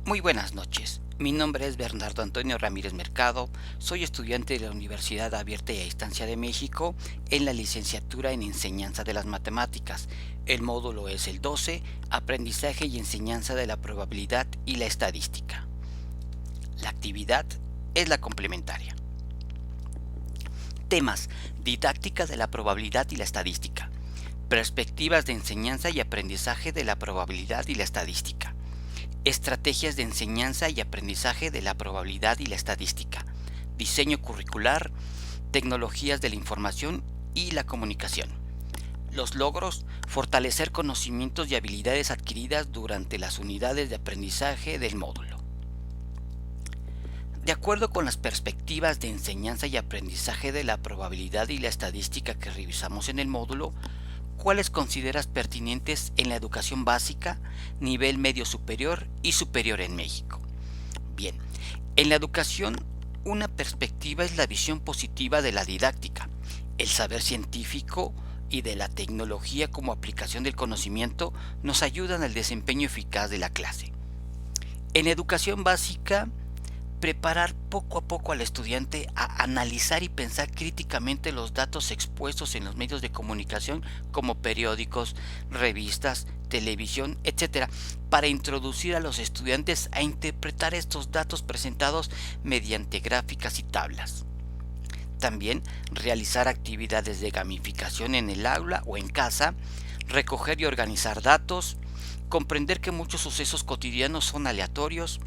Muy buenas noches. Mi nombre es Bernardo Antonio Ramírez Mercado. Soy estudiante de la Universidad Abierta y a Distancia de México en la licenciatura en Enseñanza de las Matemáticas. El módulo es el 12, Aprendizaje y Enseñanza de la Probabilidad y la Estadística. La actividad es la complementaria. Temas: didáctica de la probabilidad y la estadística. Perspectivas de enseñanza y aprendizaje de la probabilidad y la estadística. Estrategias de enseñanza y aprendizaje de la probabilidad y la estadística. Diseño curricular, tecnologías de la información y la comunicación. Los logros: fortalecer conocimientos y habilidades adquiridas durante las unidades de aprendizaje del módulo. De acuerdo con las perspectivas de enseñanza y aprendizaje de la probabilidad y la estadística que revisamos en el módulo, ¿cuáles consideras pertinentes en la educación básica, nivel medio superior y superior en México? Bien, en la educación, una perspectiva es la visión positiva de la didáctica, el saber científico y de la tecnología como aplicación del conocimiento nos ayudan al desempeño eficaz de la clase. En educación básica, preparar poco a poco al estudiante a analizar y pensar críticamente los datos expuestos en los medios de comunicación como periódicos, revistas, televisión, etc., para introducir a los estudiantes a interpretar estos datos presentados mediante gráficas y tablas. También realizar actividades de gamificación en el aula o en casa, recoger y organizar datos, comprender que muchos sucesos cotidianos son aleatorios,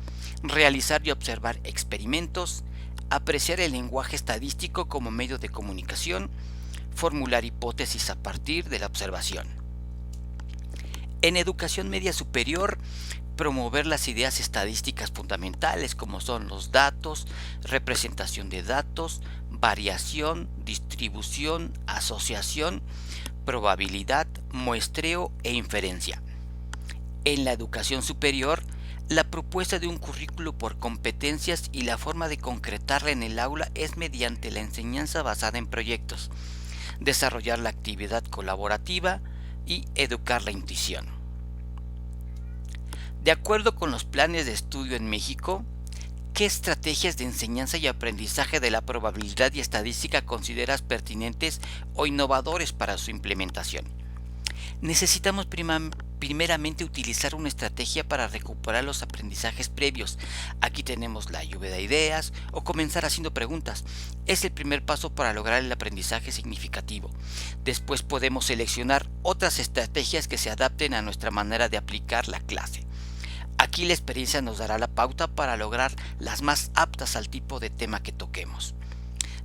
realizar y observar experimentos, apreciar el lenguaje estadístico como medio de comunicación, formular hipótesis a partir de la observación. En educación media superior, promover las ideas estadísticas fundamentales como son los datos, representación de datos, variación, distribución, asociación, probabilidad, muestreo e inferencia. En la educación superior, la propuesta de un currículo por competencias y la forma de concretarla en el aula es mediante la enseñanza basada en proyectos, desarrollar la actividad colaborativa y educar la intuición. De acuerdo con los planes de estudio en México, ¿qué estrategias de enseñanza y aprendizaje de la probabilidad y estadística consideras pertinentes o innovadores para su implementación? Necesitamos primeramente utilizar una estrategia para recuperar los aprendizajes previos. Aquí tenemos la lluvia de ideas o comenzar haciendo preguntas. Es el primer paso para lograr el aprendizaje significativo. Después podemos seleccionar otras estrategias que se adapten a nuestra manera de aplicar la clase. Aquí la experiencia nos dará la pauta para lograr las más aptas al tipo de tema que toquemos.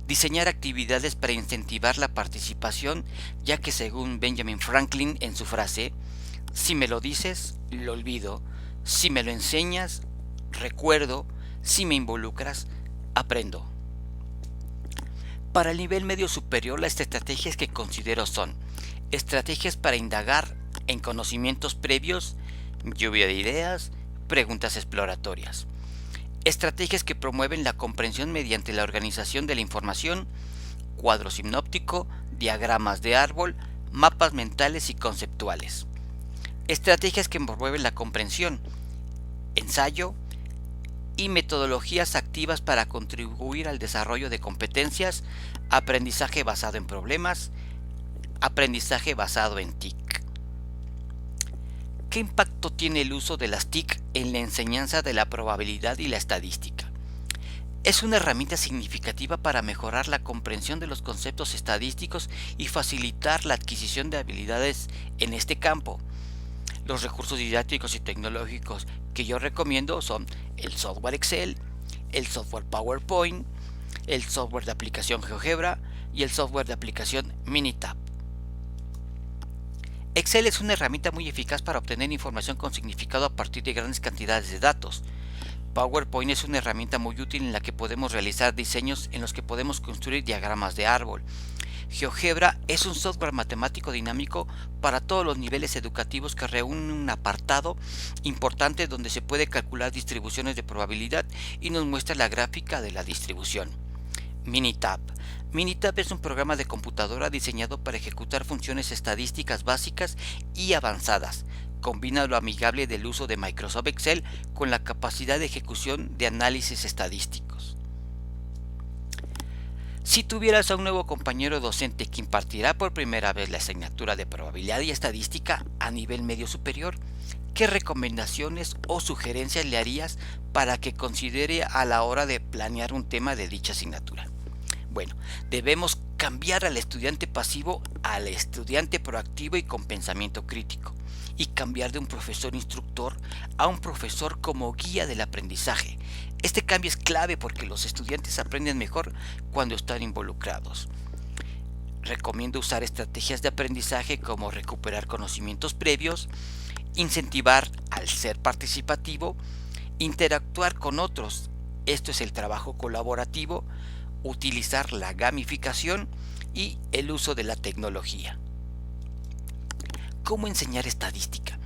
Diseñar actividades para incentivar la participación, ya que según Benjamin Franklin en su frase, si me lo dices, lo olvido, si me lo enseñas, recuerdo, si me involucras, aprendo. Para el nivel medio superior, las estrategias que considero son estrategias para indagar en conocimientos previos, lluvia de ideas, preguntas exploratorias. Estrategias que promueven la comprensión mediante la organización de la información, cuadro sinóptico, diagramas de árbol, mapas mentales y conceptuales. Estrategias que promueven la comprensión, ensayo y metodologías activas para contribuir al desarrollo de competencias, aprendizaje basado en problemas, aprendizaje basado en TIC. ¿Qué impacto tiene el uso de las TIC en la enseñanza de la probabilidad y la estadística? Es una herramienta significativa para mejorar la comprensión de los conceptos estadísticos y facilitar la adquisición de habilidades en este campo. Los recursos didácticos y tecnológicos que yo recomiendo son el software Excel, el software PowerPoint, el software de aplicación GeoGebra y el software de aplicación Minitab. Excel es una herramienta muy eficaz para obtener información con significado a partir de grandes cantidades de datos. PowerPoint es una herramienta muy útil en la que podemos realizar diseños en los que podemos construir diagramas de árbol. GeoGebra es un software matemático dinámico para todos los niveles educativos que reúne un apartado importante donde se puede calcular distribuciones de probabilidad y nos muestra la gráfica de la distribución. Minitab. Minitab es un programa de computadora diseñado para ejecutar funciones estadísticas básicas y avanzadas. Combina lo amigable del uso de Microsoft Excel con la capacidad de ejecución de análisis estadísticos. Si tuvieras a un nuevo compañero docente que impartirá por primera vez la asignatura de probabilidad y estadística a nivel medio superior, ¿qué recomendaciones o sugerencias le harías para que considere a la hora de planear un tema de dicha asignatura? Bueno, debemos cambiar al estudiante pasivo al estudiante proactivo y con pensamiento crítico, y cambiar de un profesor instructor a un profesor como guía del aprendizaje. Este cambio es clave porque los estudiantes aprenden mejor cuando están involucrados. Recomiendo usar estrategias de aprendizaje como recuperar conocimientos previos, incentivar al ser participativo, interactuar con otros, esto es el trabajo colaborativo, utilizar la gamificación y el uso de la tecnología. ¿Cómo enseñar estadística?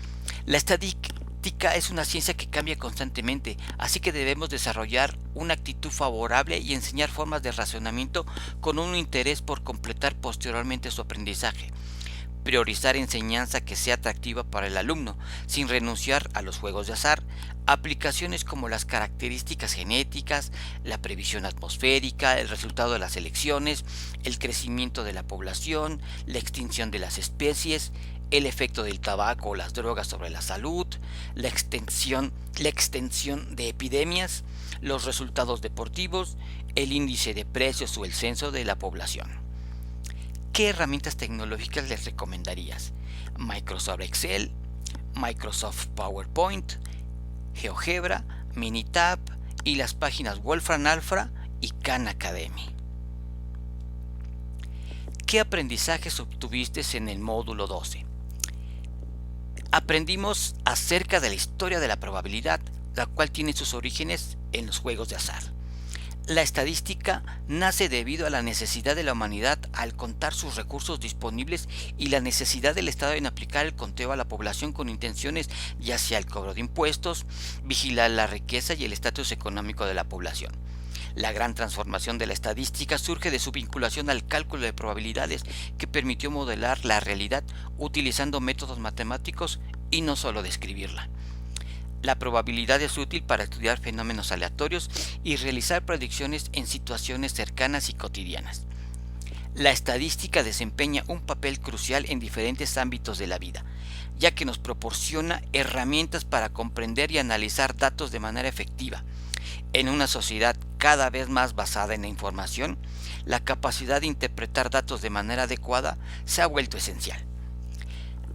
La estadística es una ciencia que cambia constantemente, así que debemos desarrollar una actitud favorable y enseñar formas de razonamiento con un interés por completar posteriormente su aprendizaje. Priorizar enseñanza que sea atractiva para el alumno, sin renunciar a los juegos de azar, aplicaciones como las características genéticas, la previsión atmosférica, el resultado de las elecciones, el crecimiento de la población, la extinción de las especies, el efecto del tabaco o las drogas sobre la salud, la extensión de epidemias, los resultados deportivos, el índice de precios o el censo de la población. ¿Qué herramientas tecnológicas les recomendarías? Microsoft Excel, Microsoft PowerPoint, GeoGebra, Minitab y las páginas Wolfram Alpha y Khan Academy. ¿Qué aprendizajes obtuviste en el módulo 12? Aprendimos acerca de la historia de la probabilidad, la cual tiene sus orígenes en los juegos de azar. La estadística nace debido a la necesidad de la humanidad al contar sus recursos disponibles y la necesidad del Estado en aplicar el conteo a la población con intenciones ya sea el cobro de impuestos, vigilar la riqueza y el estatus económico de la población. La gran transformación de la estadística surge de su vinculación al cálculo de probabilidades que permitió modelar la realidad utilizando métodos matemáticos y no solo describirla. La probabilidad es útil para estudiar fenómenos aleatorios y realizar predicciones en situaciones cercanas y cotidianas. La estadística desempeña un papel crucial en diferentes ámbitos de la vida, ya que nos proporciona herramientas para comprender y analizar datos de manera efectiva. En una sociedad cada vez más basada en la información, la capacidad de interpretar datos de manera adecuada se ha vuelto esencial.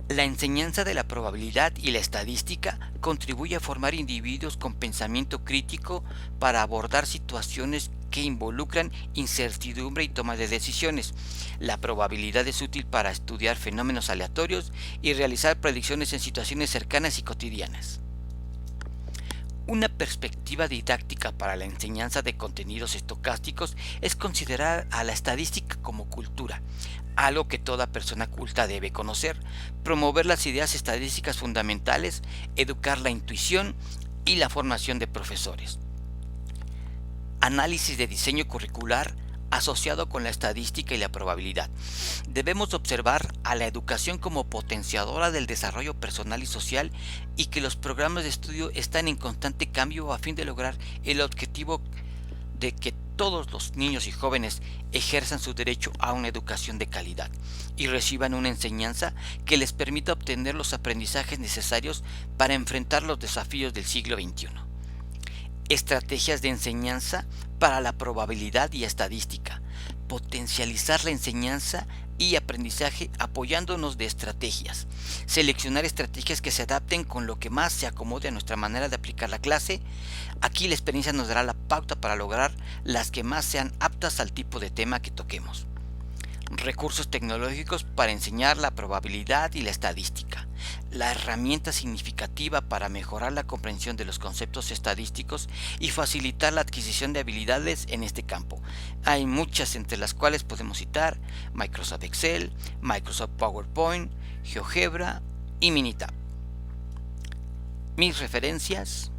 La enseñanza de la probabilidad y la estadística contribuye a formar individuos con pensamiento crítico para abordar situaciones que involucran incertidumbre y toma de decisiones. La probabilidad es útil para estudiar fenómenos aleatorios y realizar predicciones en situaciones cercanas y cotidianas. Una perspectiva didáctica para la enseñanza de contenidos estocásticos es considerar a la estadística como cultura, algo que toda persona culta debe conocer, promover las ideas estadísticas fundamentales, educar la intuición y la formación de profesores. Análisis de diseño curricular asociado con la estadística y la probabilidad. Debemos observar a la educación como potenciadora del desarrollo personal y social y que los programas de estudio están en constante cambio a fin de lograr el objetivo de que todos los niños y jóvenes ejerzan su derecho a una educación de calidad y reciban una enseñanza que les permita obtener los aprendizajes necesarios para enfrentar los desafíos del siglo XXI. Estrategias de enseñanza para la probabilidad y estadística. Potencializar la enseñanza y aprendizaje apoyándonos de estrategias. Seleccionar estrategias que se adapten con lo que más se acomode a nuestra manera de aplicar la clase. Aquí la experiencia nos dará la pauta para lograr las que más sean aptas al tipo de tema que toquemos. Recursos tecnológicos para enseñar la probabilidad y la estadística. La herramienta significativa para mejorar la comprensión de los conceptos estadísticos y facilitar la adquisición de habilidades en este campo. Hay muchas, entre las cuales podemos citar Microsoft Excel, Microsoft PowerPoint, GeoGebra y Minitab. Mis referencias: